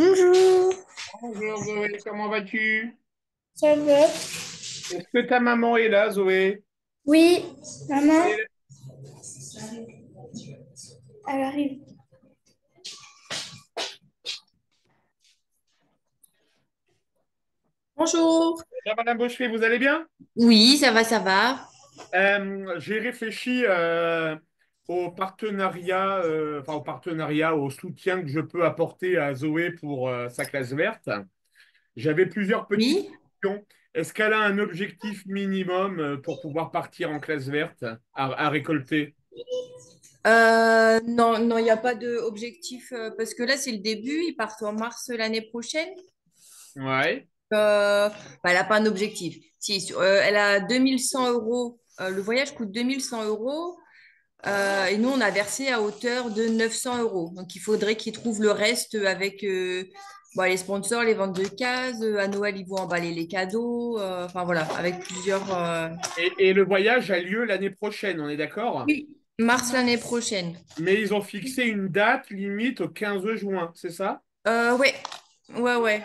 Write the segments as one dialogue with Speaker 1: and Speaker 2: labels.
Speaker 1: Bonjour,
Speaker 2: Bonjour Zoé, comment vas-tu?
Speaker 1: ça va?
Speaker 2: Est-ce que ta maman est là, Zoé?
Speaker 1: Oui, maman,
Speaker 2: Elle est là.
Speaker 1: elle arrive.
Speaker 3: Bonjour.
Speaker 2: Bonjour, Madame Boucherie, vous allez bien?
Speaker 3: Oui, ça va, ça va.
Speaker 2: J'ai réfléchi au partenariat, au soutien que je peux apporter à Zoé pour sa classe verte. J'avais plusieurs petites
Speaker 3: Oui.
Speaker 2: questions. Est-ce qu'elle a un objectif minimum pour pouvoir partir en classe verte à récolter?
Speaker 3: Non, non, il n'y a pas d'objectif parce que là, c'est le début. Ils partent en mars l'année prochaine.
Speaker 2: Ouais.
Speaker 3: Elle n'a pas un objectif. Si, elle a 2100 euros. Le voyage coûte 2100 euros. Et nous, on a versé à hauteur de 900 euros. Donc, il faudrait qu'ils trouvent le reste avec les sponsors, les ventes de cases. À Noël, ils vont emballer les cadeaux. Enfin, voilà, avec plusieurs.
Speaker 2: Et le voyage a lieu l'année prochaine, on est d'accord?
Speaker 3: Oui, mars l'année prochaine.
Speaker 2: Mais ils ont fixé une date limite au 15 juin, c'est ça?
Speaker 3: Ouais, ouais, ouais.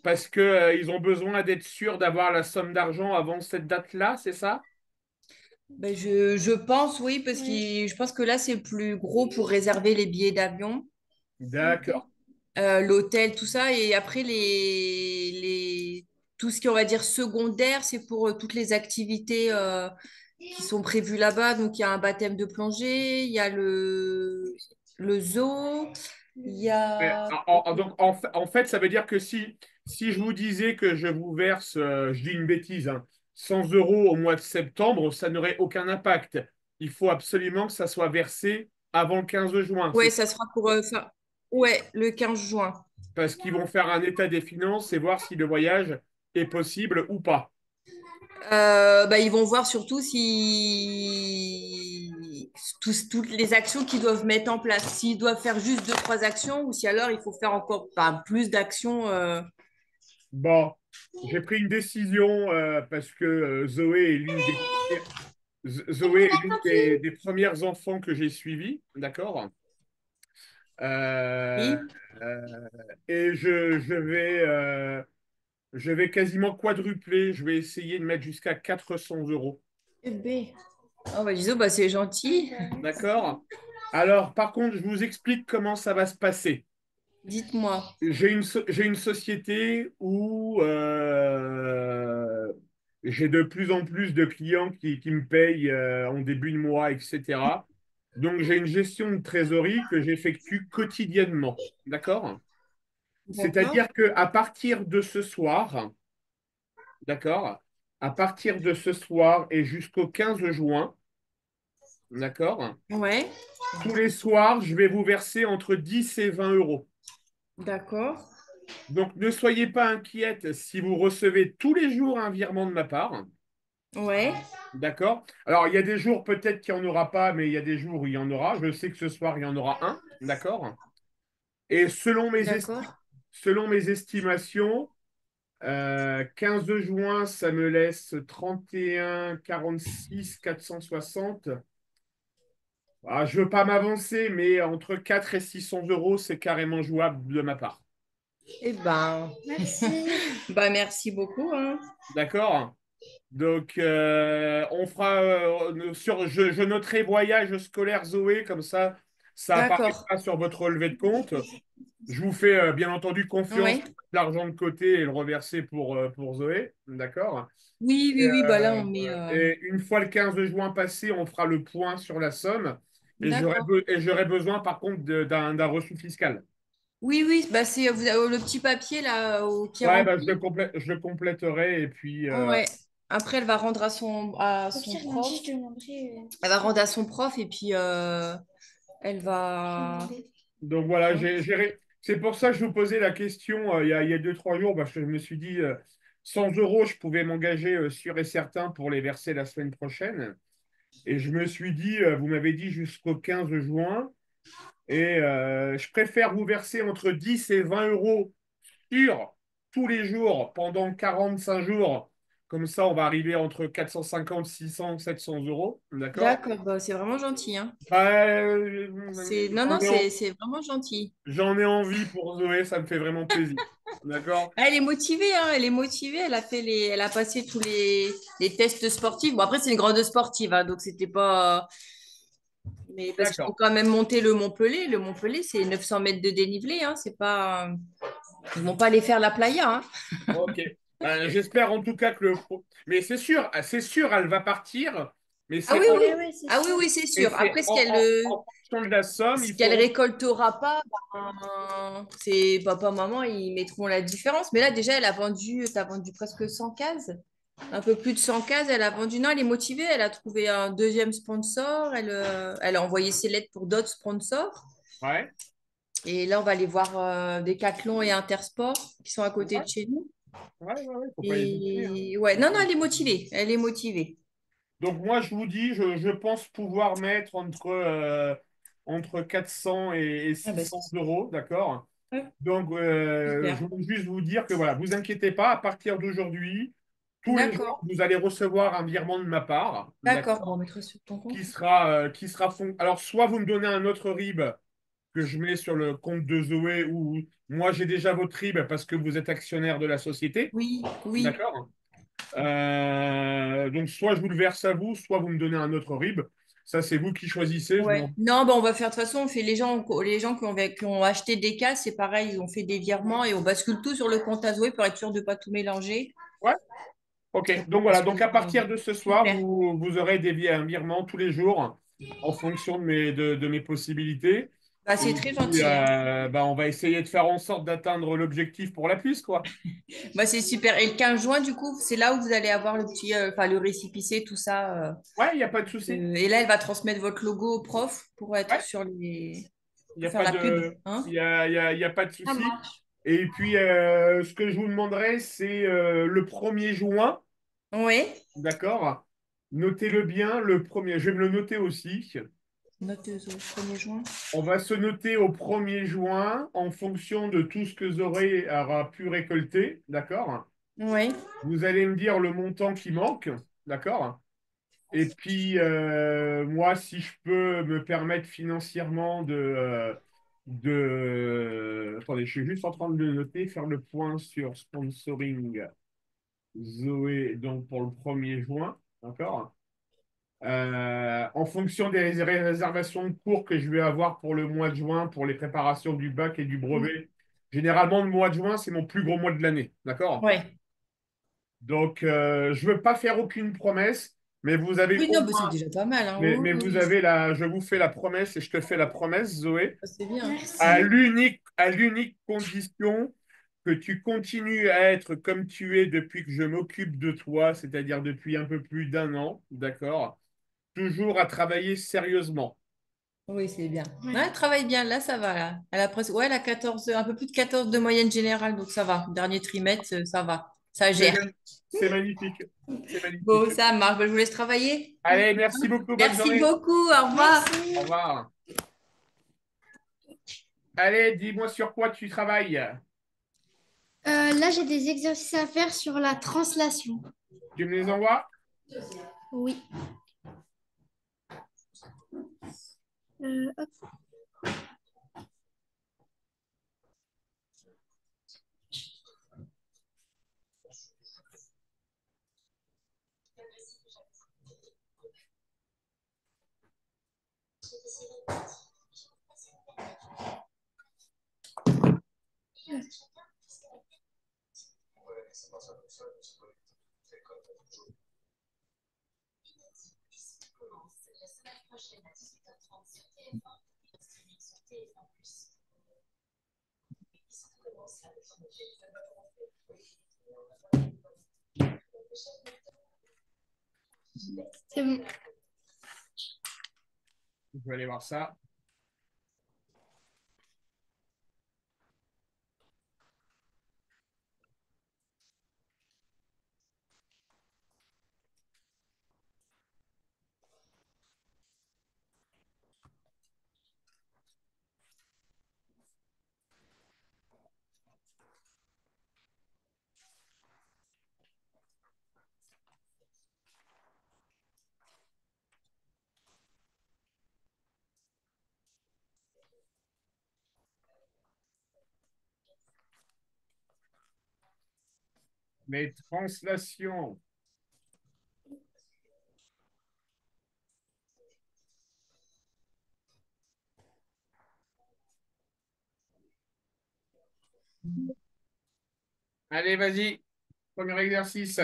Speaker 2: Parce que, ils ont besoin d'être sûrs d'avoir la somme d'argent avant cette date-là, c'est ça?
Speaker 3: Ben, je pense, oui, parce que
Speaker 1: Oui.
Speaker 3: je pense que là, c'est plus gros pour réserver les billets d'avion,
Speaker 2: D'accord.
Speaker 3: l'hôtel, tout ça. Et après, tout ce qui, on va dire, secondaire, c'est pour toutes les activités qui sont prévues là-bas. Donc, il y a un baptême de plongée, il y a le zoo, il y
Speaker 2: Mais,
Speaker 3: a...
Speaker 2: donc, en fait, ça veut dire que si je vous disais que je vous verse, je dis une bêtise, hein, 100 euros au mois de septembre, ça n'aurait aucun impact. Il faut absolument que ça soit versé avant le 15 juin.
Speaker 3: Ouais,
Speaker 2: C'est
Speaker 3: ça sera pour ça. Ouais, le 15 juin.
Speaker 2: parce qu'ils vont faire un état des finances et voir si le voyage est possible ou pas.
Speaker 3: Ils vont voir surtout si toutes les actions qu'ils doivent mettre en place. S'ils doivent faire juste deux, trois actions ou si alors il faut faire encore pas plus d'actions.
Speaker 2: Bon, j'ai pris une décision parce que Zoé est l'une des premières enfants que j'ai suivies, d'accord? Euh,
Speaker 3: Oui.
Speaker 2: euh, et je vais quasiment quadrupler. Je vais essayer de mettre jusqu'à 400 euros,
Speaker 3: Eh ben. Oh, bah, disons, bah, c'est gentil.
Speaker 2: d'accord? Alors, par contre, je vous explique comment ça va se passer.
Speaker 3: Dites-moi.
Speaker 2: J'ai une société où j'ai de plus en plus de clients qui me payent en début de mois, etc. Donc, j'ai une gestion de trésorerie que j'effectue quotidiennement. D'accord?
Speaker 3: D'accord.
Speaker 2: C'est-à-dire qu'à partir de ce soir, d'accord? À partir de ce soir et jusqu'au 15 juin, d'accord?
Speaker 3: Ouais.
Speaker 2: Tous les soirs, je vais vous verser entre 10 et 20 euros.
Speaker 3: D'accord.
Speaker 2: Donc, ne soyez pas inquiète si vous recevez tous les jours un virement de ma part.
Speaker 3: Ouais.
Speaker 2: D'accord? Alors, il y a des jours peut-être qu'il n'y en aura pas, mais il y a des jours où il y en aura. Je sais que ce soir, il y en aura un. D'accord? Et
Speaker 3: D'accord.
Speaker 2: selon mes estimations, 15 juin, ça me laisse 31, 46, 460. Ah, je ne veux pas m'avancer, mais entre 4 et 600 euros, c'est carrément jouable de ma part.
Speaker 3: Eh ben,
Speaker 1: Merci.
Speaker 3: bah, merci beaucoup, hein.
Speaker 2: D'accord? Donc, on fera je noterai voyage scolaire Zoé, comme ça
Speaker 3: D'accord.
Speaker 2: apparaîtra sur votre relevé de compte. Je vous fais bien entendu confiance
Speaker 3: Ouais.
Speaker 2: pour mettre l'argent de côté et le reverser pour Zoé. D'accord?
Speaker 3: Oui,
Speaker 2: Et,
Speaker 3: oui, oui, bah là, on met.
Speaker 2: et une fois le 15 juin passé, on fera le point sur la somme
Speaker 3: D'accord.
Speaker 2: et j'aurai besoin par contre d'un reçu fiscal.
Speaker 3: Oui, oui, bah c'est vous avez le petit papier là qui est
Speaker 2: Ouais, bah,
Speaker 3: rempli.
Speaker 2: je le compléterai et puis
Speaker 3: Ouais. Après, elle va rendre à
Speaker 1: Au
Speaker 3: son
Speaker 1: pire,
Speaker 3: prof.
Speaker 1: lundi, je demanderai.
Speaker 3: Elle va rendre à son prof et puis elle
Speaker 1: Je vais
Speaker 3: va.
Speaker 1: demander.
Speaker 2: donc voilà,
Speaker 3: Hein.
Speaker 2: c'est pour ça que je vous posais la question il y a 2, 3 jours, parce que je me suis dit 100 euros, je pouvais m'engager sûr et certain pour les verser la semaine prochaine. Et je me suis dit, vous m'avez dit jusqu'au 15 juin, et je préfère vous verser entre 10 et 20 euros sur tous les jours pendant 45 jours. Comme ça, on va arriver entre 450, 600, 700 euros. D'accord?
Speaker 3: D'accord, bah, c'est vraiment gentil, hein. Non, non,
Speaker 2: J'en ai, en-
Speaker 3: c'est vraiment gentil.
Speaker 2: j'en ai envie pour Zoé, ça me fait vraiment plaisir. D'accord?
Speaker 3: Ah, elle est motivée, hein, elle est motivée. Elle a passé tous les tests sportifs. Bon, après, c'est une grande sportive, hein, donc c'était pas. Mais parce qu'il faut
Speaker 2: D'accord.
Speaker 3: quand même monter le Montpellier. Le Montpellier, c'est 900 mètres de dénivelé, hein, c'est pas. Ils vont pas aller faire la playa, hein.
Speaker 2: Ok. J'espère en tout cas que Mais c'est sûr, elle va partir, mais
Speaker 3: Ah
Speaker 2: c'est
Speaker 3: oui,
Speaker 2: en,
Speaker 3: oui.
Speaker 1: Ouais, ouais, c'est
Speaker 3: Ah oui,
Speaker 1: sûr.
Speaker 3: oui, c'est
Speaker 2: mais
Speaker 3: sûr.
Speaker 2: c'est
Speaker 3: Après,
Speaker 2: en fonction de la somme,
Speaker 3: ce
Speaker 2: il
Speaker 3: qu'elle
Speaker 2: faut.
Speaker 3: récoltera pas, c'est papa, maman, ils mettront la différence. Mais là, déjà, t'as vendu presque 100 cases. Un peu plus de 100 cases, elle a vendu. Non, elle est motivée, elle a trouvé un deuxième sponsor, elle a envoyé ses lettres pour d'autres sponsors.
Speaker 2: Ouais.
Speaker 3: Et là, on va aller voir Decathlon et Intersport qui sont à côté
Speaker 2: Ouais,
Speaker 3: de chez nous.
Speaker 2: ouais, faut pas hésiter, hein.
Speaker 3: Et ouais, non, non, elle est motivée. Elle est motivée.
Speaker 2: Donc moi, je vous dis, je pense pouvoir mettre entre 400 et
Speaker 3: Ah bah,
Speaker 2: 600 euros, d'accord?
Speaker 3: ouais,
Speaker 2: Donc, je
Speaker 3: super.
Speaker 2: veux juste vous dire que voilà, vous inquiétez pas, à partir d'aujourd'hui, tous les
Speaker 3: D'accord.
Speaker 2: jours, vous allez recevoir un virement de ma part,
Speaker 3: D'accord.
Speaker 2: d'accord?
Speaker 3: Bon, on mettra sur ton compte.
Speaker 2: Alors, soit vous me donnez un autre RIB que je mets sur le compte de Zoé, ou moi j'ai déjà votre RIB parce que vous êtes actionnaire de la société,
Speaker 3: Oui, oui.
Speaker 2: d'accord? Donc, soit je vous le verse à vous, soit vous me donnez un autre RIB. Ça, c'est vous qui choisissez.
Speaker 3: Ouais. Non, bah, on va faire de toute façon, on fait les gens qui ont acheté des cas, c'est pareil, ils ont fait des virements et on bascule tout sur le compte à Zoé pour être sûr de ne pas tout mélanger.
Speaker 2: Ouais, ok. Donc
Speaker 3: Parce
Speaker 2: voilà.
Speaker 3: que
Speaker 2: Donc à partir de ce soir,
Speaker 3: super.
Speaker 2: vous aurez un virement tous les jours en fonction de mes possibilités.
Speaker 3: Bah,
Speaker 2: Et
Speaker 3: c'est très
Speaker 2: puis,
Speaker 3: gentil, hein.
Speaker 2: on va essayer de faire en sorte d'atteindre l'objectif pour la puce, quoi.
Speaker 3: Bah, c'est super. Et le 15 juin, du coup, c'est là où vous allez avoir le petit, enfin, le récépissé, tout ça.
Speaker 2: Ouais, il n'y a pas de souci.
Speaker 3: Et là, elle va transmettre votre logo au prof pour être
Speaker 2: Ouais,
Speaker 3: sur les,
Speaker 2: il n'y
Speaker 3: pour
Speaker 2: a
Speaker 3: faire
Speaker 2: pas
Speaker 3: la pub,
Speaker 2: de,
Speaker 3: hein.
Speaker 2: il y a pas de
Speaker 3: Ça
Speaker 2: souci.
Speaker 3: marche.
Speaker 2: Et puis, ce que je vous demanderai, c'est le 1er juin.
Speaker 3: Oui.
Speaker 2: D'accord? Notez-le bien, le premier. Je vais me le noter aussi.
Speaker 3: Noteuse au 1er juin.
Speaker 2: On va se noter au 1er juin en fonction de tout ce que Zoré aura pu récolter. D'accord?
Speaker 3: Oui.
Speaker 2: Vous allez me dire le montant qui manque. D'accord? Et puis, moi, si je peux me permettre financièrement Attendez, je suis juste en train de le noter, faire le point sur sponsoring Zoé, donc pour le 1er juin. D'accord? En fonction des réservations de cours que je vais avoir pour le mois de juin, pour les préparations du bac et du brevet. Généralement, le mois de juin, c'est mon plus gros mois de l'année. D'accord?
Speaker 3: Ouais.
Speaker 2: Donc, je ne veux pas faire aucune promesse, mais vous avez
Speaker 3: Oui,
Speaker 2: au
Speaker 3: non, mais c'est
Speaker 2: moins,
Speaker 3: déjà pas mal, hein.
Speaker 2: mais,
Speaker 3: Oui,
Speaker 2: mais
Speaker 3: oui,
Speaker 2: vous
Speaker 3: oui.
Speaker 2: avez je vous fais la promesse et je te fais la promesse, Zoé,
Speaker 3: C'est bien.
Speaker 1: Merci.
Speaker 2: à l'unique condition que tu continues à être comme tu es depuis que je m'occupe de toi, c'est-à-dire depuis un peu plus d'1 an, d'accord? Toujours à travailler sérieusement.
Speaker 3: Oui, c'est bien.
Speaker 1: Ouais.
Speaker 3: Ouais, elle travaille bien, là, ça va. Là. Elle a presque, ouais, elle a 14, un peu plus de 14 de moyenne générale, donc ça va. Dernier trimestre, ça va. Ça
Speaker 2: C'est
Speaker 3: gère.
Speaker 2: c'est magnifique. C'est
Speaker 3: Bon,
Speaker 2: magnifique.
Speaker 3: ça marche. Bah, je vous laisse travailler.
Speaker 2: Allez, merci beaucoup. Bonne
Speaker 3: Merci
Speaker 2: journée.
Speaker 3: beaucoup. Au revoir.
Speaker 2: Au
Speaker 1: Merci.
Speaker 2: revoir. Allez, dis-moi sur quoi tu travailles.
Speaker 1: Là, j'ai des exercices à faire sur la translation.
Speaker 2: Tu me les envoies?
Speaker 1: Oui. Hop. C'est bon.
Speaker 2: Je vais aller voir ça. mes translations. Allez, vas-y. Premier exercice.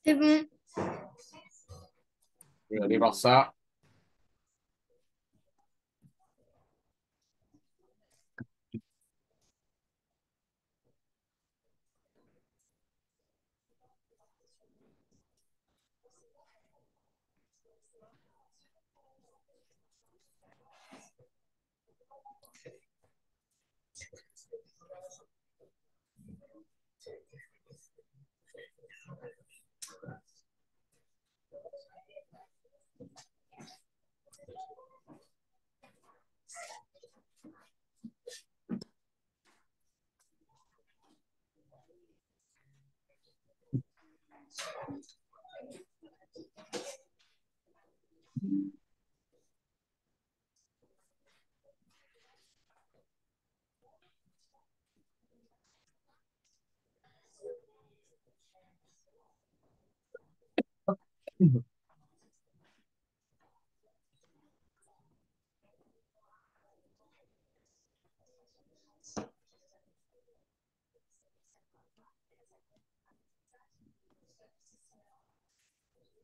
Speaker 1: C'est bon.
Speaker 2: Je vais aller voir ça.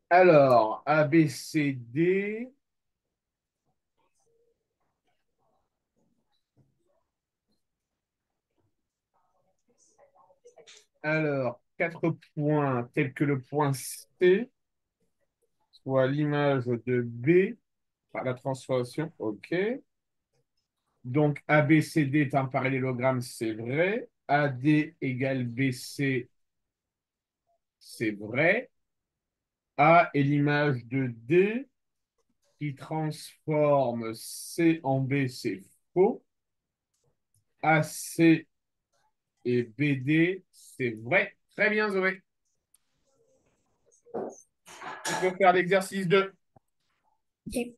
Speaker 2: Alors, A, B, C, D. Alors, 4 points tels que le point C, soit l'image de B par la transformation. OK. Donc, ABCD est un parallélogramme, c'est vrai. AD égale BC, c'est vrai. A est l'image de D qui transforme C en B, c'est faux. AC et BD, c'est vrai. Très bien, Zoé. Tu peux faire l'exercice 2.
Speaker 1: Ok.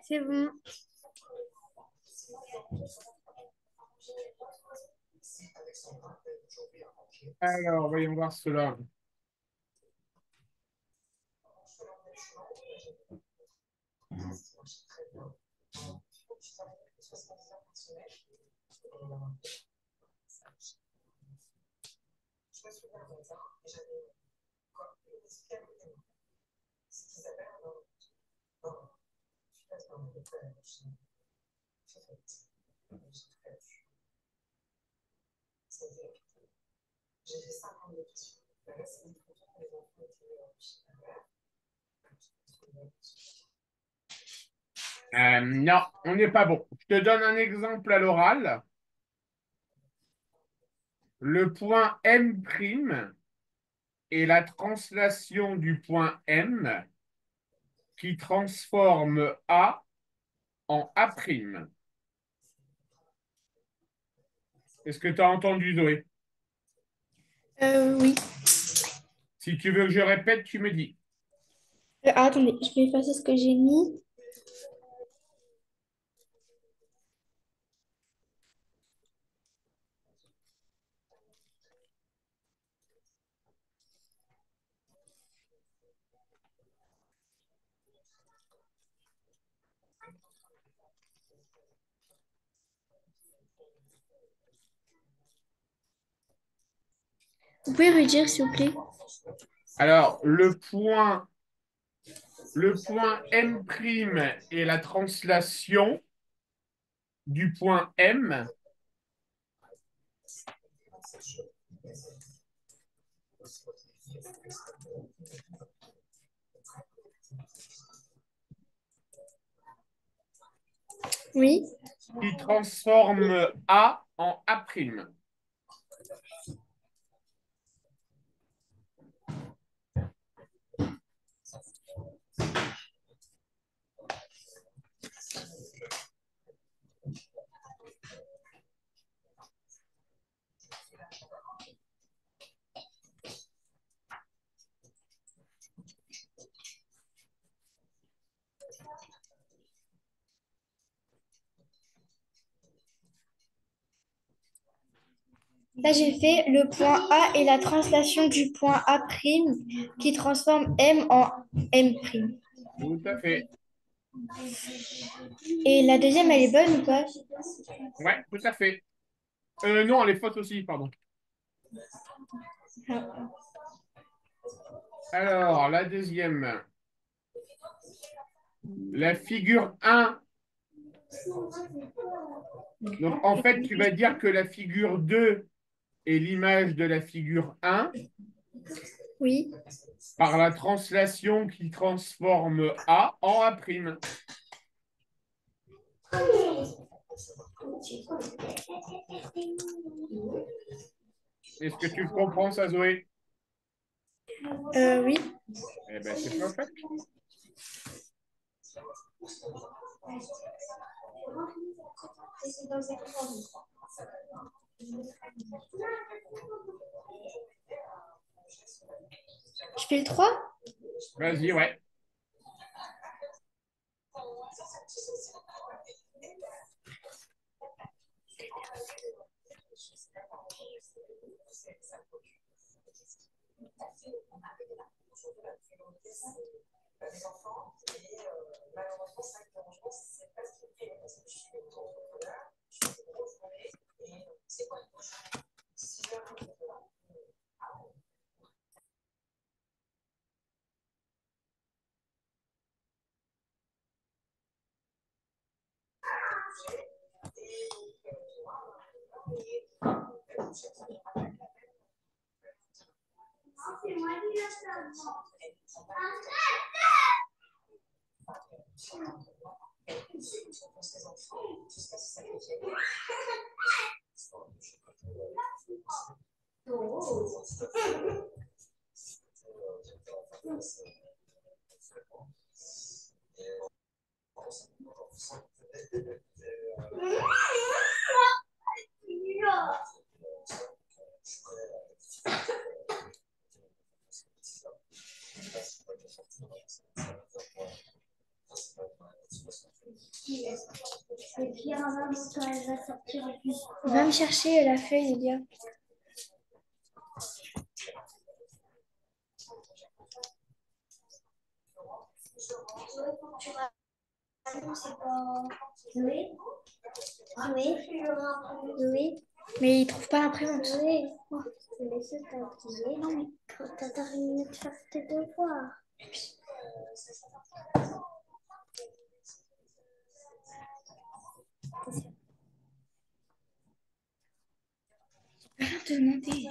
Speaker 1: C'est bon.
Speaker 2: Alors, voyons voir cela. Non, on n'est pas bon. Je te donne un exemple à l'oral. le point M' est la translation du point M qui transforme A en A'. Est-ce que tu as entendu, Zoé?
Speaker 1: Oui.
Speaker 2: Si tu veux que je répète, tu me dis.
Speaker 1: Attendez, je vais effacer ce que j'ai mis. Vous pouvez redire, s'il vous plaît?
Speaker 2: Alors, le point M' est la translation du point M
Speaker 1: Oui.
Speaker 2: qui transforme A en A'.
Speaker 1: Là, j'ai fait le point A et la translation du point A' qui transforme M en M'.
Speaker 2: Tout à fait.
Speaker 1: Et la deuxième, elle est bonne ou pas?
Speaker 2: Ouais, tout à fait. Non, elle est faute aussi, pardon.
Speaker 1: Ah.
Speaker 2: Alors, la deuxième. La figure 1. Donc, en fait, tu vas dire que la figure 2 est l'image de la figure 1
Speaker 1: Oui.
Speaker 2: par la translation qui transforme A en A'. Est-ce que tu comprends ça, Zoé?
Speaker 1: Oui.
Speaker 2: Eh bien, c'est parfait.
Speaker 1: Je fais le 3.
Speaker 2: Vas-y, ouais.
Speaker 1: Va me chercher la feuille, Elia. Oui. Oui. Oui. Mais il trouve pas l'imprimante. Oui. Non, mais t'as terminé de faire tes devoirs. Je peux rien te demander.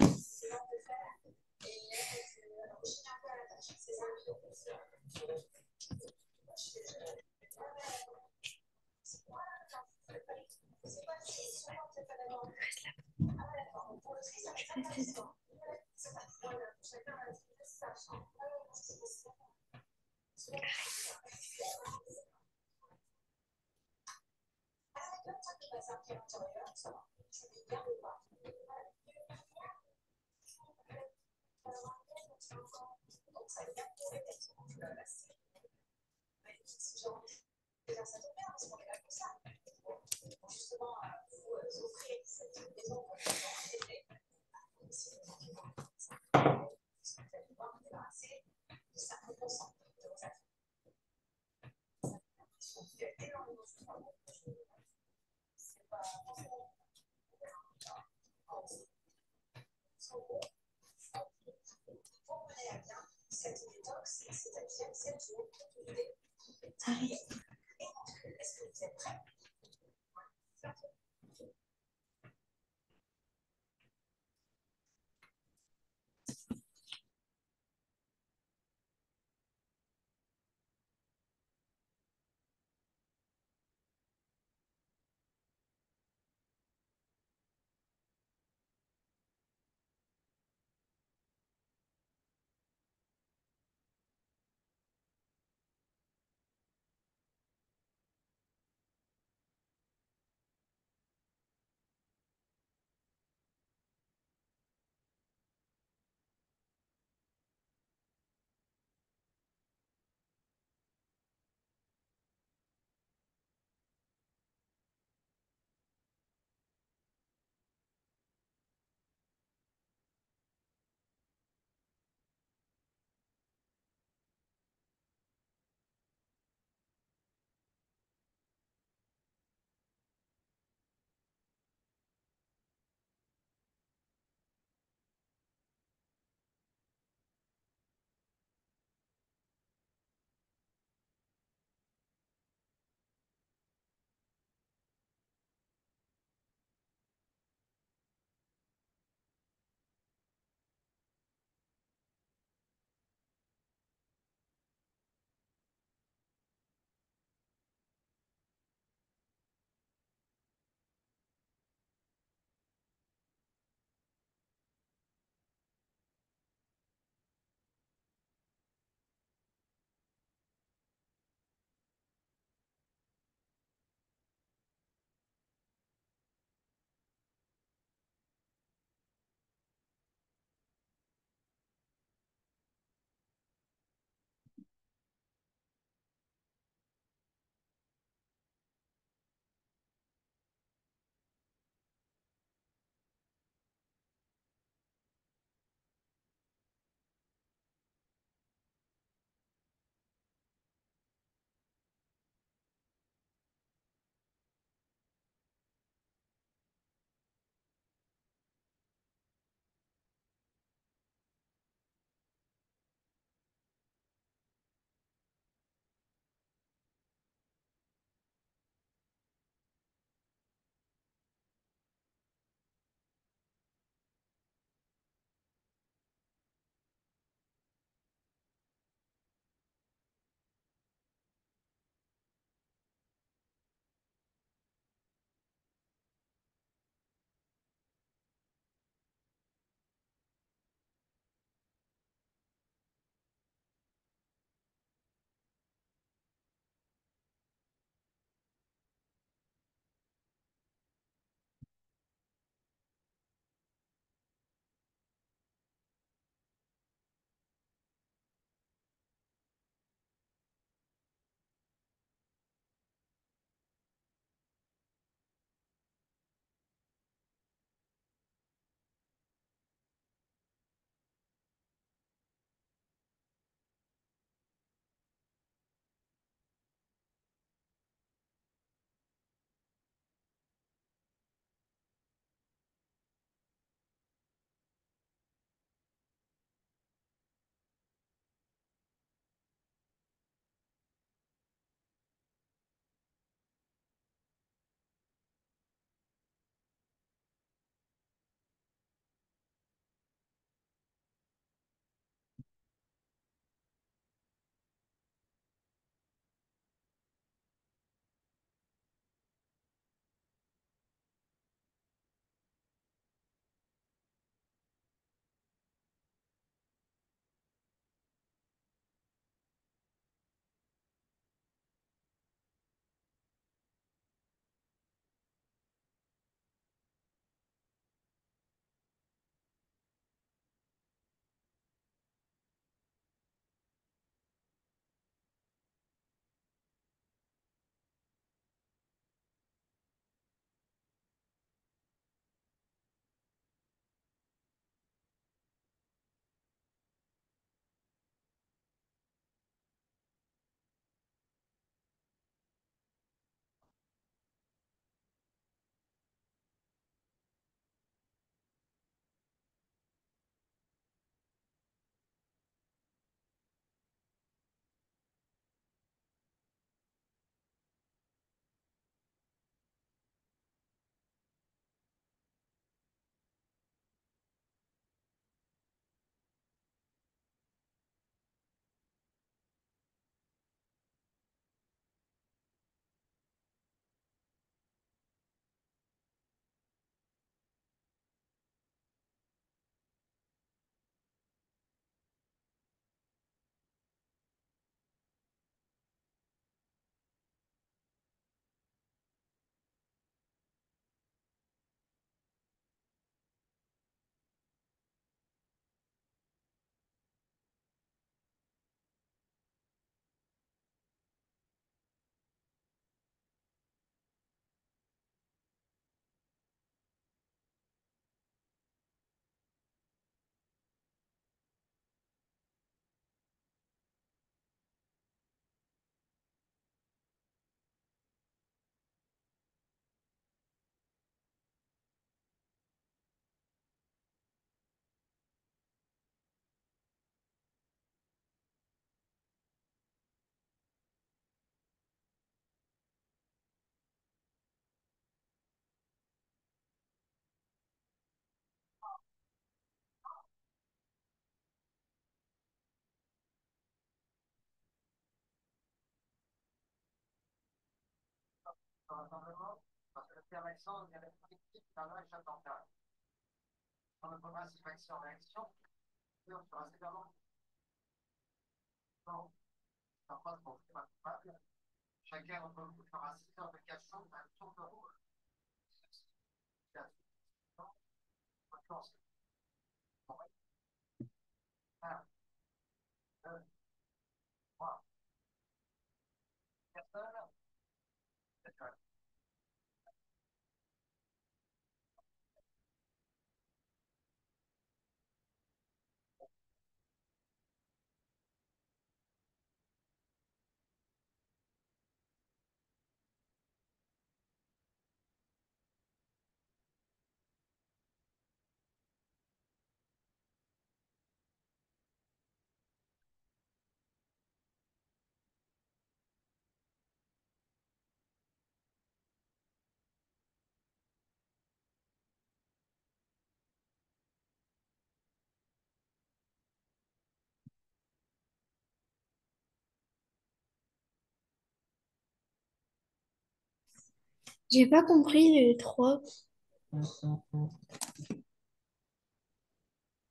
Speaker 1: J'ai pas compris les trois.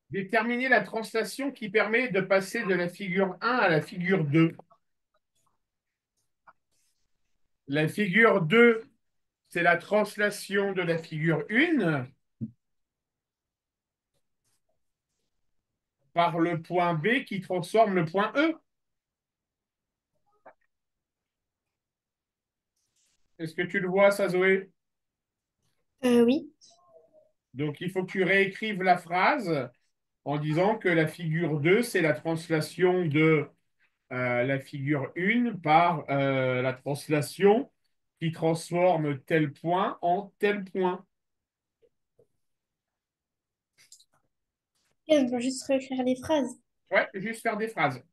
Speaker 2: Déterminer la translation qui permet de passer de la figure 1 à la figure 2. La figure 2, c'est la translation de la figure 1 par le point B qui transforme le point E. Est-ce que tu le vois, ça, Zoé?
Speaker 1: Oui.
Speaker 2: Donc, il faut que tu réécrives la phrase en disant que la figure 2, c'est la translation de la figure 1 par la translation qui transforme tel point en tel point.
Speaker 1: Et on va juste réécrire les phrases.
Speaker 2: Ouais, juste faire des phrases.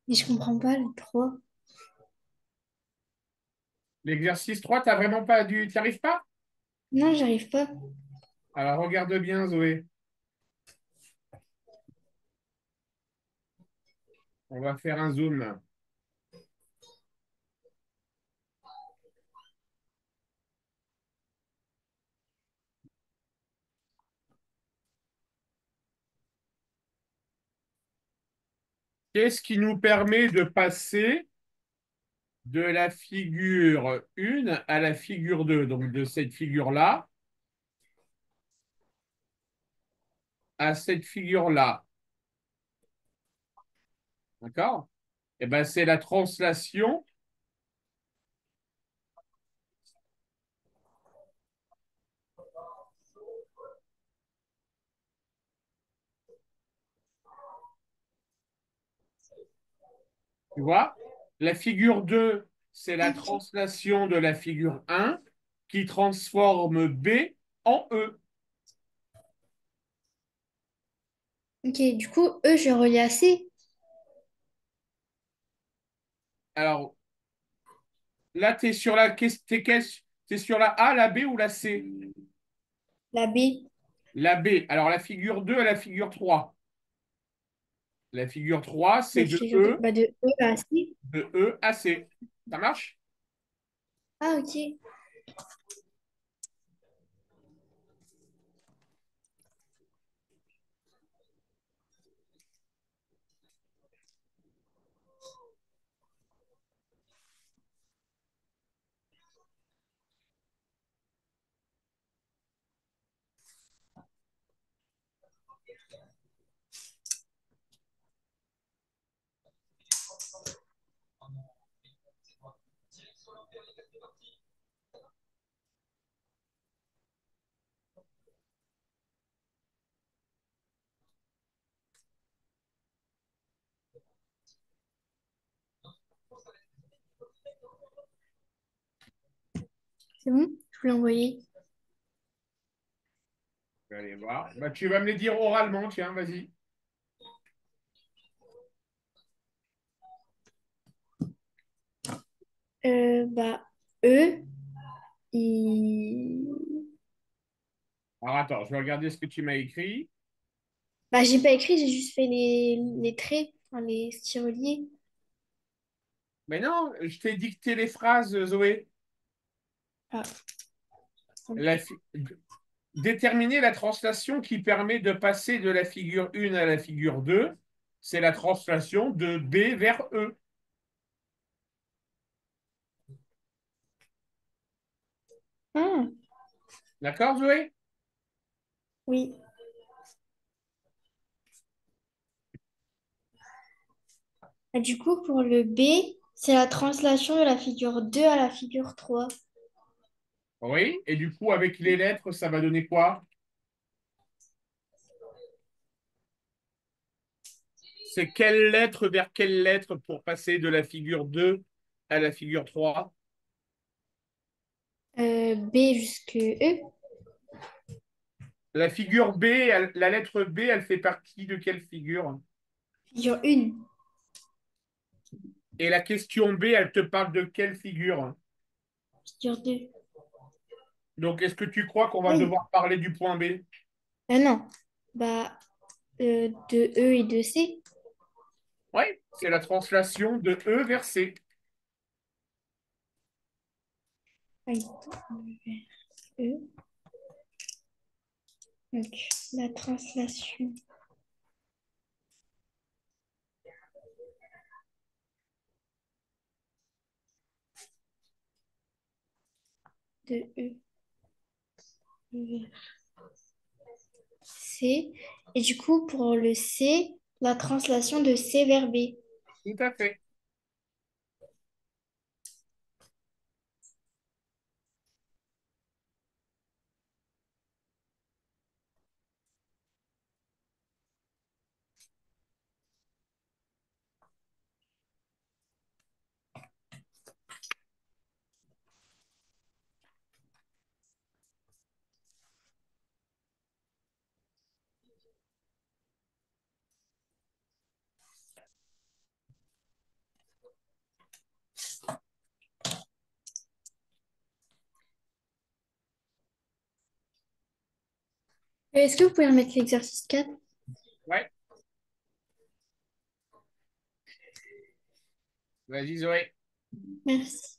Speaker 1: Mais je comprends pas le 3.
Speaker 2: L'exercice 3, t'as vraiment pas dû. T'y arrives pas?
Speaker 1: Non, j'arrive pas.
Speaker 2: Alors regarde bien, Zoé. On va faire un zoom. Qu'est-ce qui nous permet de passer de la figure 1 à la figure 2, donc de cette figure-là à cette figure-là. D'accord? Eh ben, c'est la translation. Tu vois? La figure 2, c'est la
Speaker 1: Ok.
Speaker 2: translation de la figure 1 qui transforme B en E.
Speaker 1: Ok, du coup, E, je relie à C,
Speaker 2: Alors, là, tu es sur t'es sur la A, la B ou la C?
Speaker 1: la B,
Speaker 2: La B. Alors, la figure 2 à la figure 3. La figure 3, c'est
Speaker 1: la figure de, bah, de E à C.
Speaker 2: De E à C. Ça marche?
Speaker 1: Ah, ok. C'est bon? Je vous l'ai envoyé.
Speaker 2: Je vais aller voir. Bah, tu vas me les dire oralement, tiens, vas-y.
Speaker 1: Bah, E, il...
Speaker 2: Alors attends, je vais regarder ce que tu m'as écrit.
Speaker 1: Bah, j'ai pas écrit, j'ai juste fait les traits, enfin, les styroliés.
Speaker 2: Mais non, je t'ai dicté les phrases, Zoé.
Speaker 1: Ah,
Speaker 2: La
Speaker 1: ok.
Speaker 2: fi- Déterminer la translation qui permet de passer de la figure 1 à la figure 2, c'est la translation de B vers E.
Speaker 1: Ah,
Speaker 2: D'accord, Zoé?
Speaker 1: oui. Et du coup, pour le B, c'est la translation de la figure 2 à la figure 3.
Speaker 2: Oui. Et du coup, avec les lettres, ça va donner quoi? C'est quelle lettre vers quelle lettre pour passer de la figure 2 à la figure 3?
Speaker 1: B jusque E,
Speaker 2: La figure B, la lettre B, elle fait partie de quelle figure?
Speaker 1: figure 1,
Speaker 2: Et la question B, elle te parle de quelle figure?
Speaker 1: figure 2.
Speaker 2: Donc, est-ce que tu crois qu'on va
Speaker 1: Oui.
Speaker 2: devoir parler du point B?
Speaker 1: Ah non. Bah, de E et de C.
Speaker 2: Oui, c'est la translation de E vers C.
Speaker 1: Oui. E. Donc, la translation de E vers C. Et du coup, pour le C, la translation de C vers B.
Speaker 2: Tout à fait.
Speaker 1: Est-ce que vous pouvez remettre l'exercice 4?
Speaker 2: Ouais, vas-y, Zoé.
Speaker 1: Merci.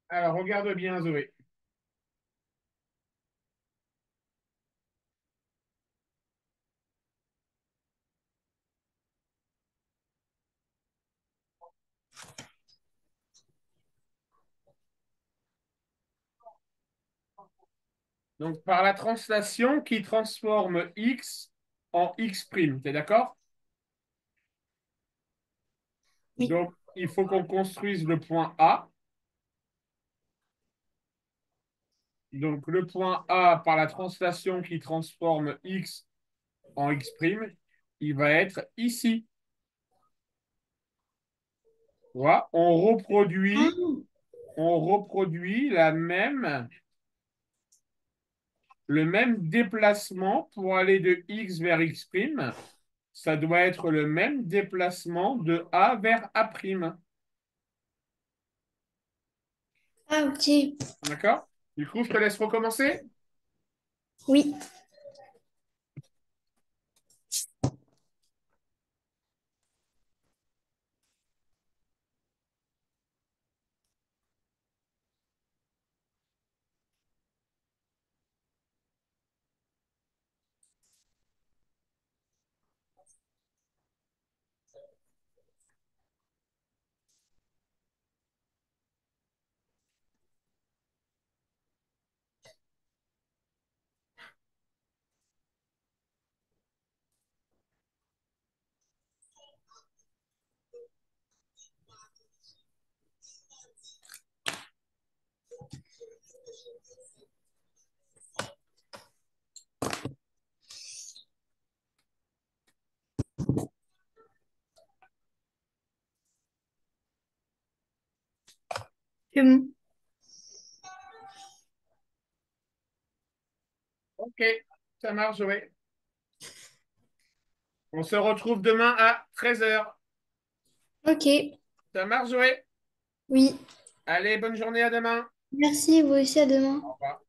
Speaker 2: Alors, regarde bien, Zoé. Donc, par la translation qui transforme x en x'. T'es d'accord?
Speaker 1: Oui.
Speaker 2: Donc, il faut qu'on construise le point A. Donc, le point A, par la translation qui transforme x en x', il va être ici. Voilà.
Speaker 1: Ah,
Speaker 2: On reproduit le même déplacement pour aller de x vers x'. Ça doit être le même déplacement de A vers A'.
Speaker 1: ah, ok.
Speaker 2: D'accord? Du coup, je te laisse recommencer.
Speaker 1: Oui. C'est bon.
Speaker 2: Ok, ça marche, oui. On se retrouve demain à 13h.
Speaker 1: Ok.
Speaker 2: Ça marche, oui.
Speaker 1: Oui.
Speaker 2: Allez, bonne journée, à demain.
Speaker 1: Merci, vous aussi, à
Speaker 2: Au
Speaker 1: demain.
Speaker 2: revoir.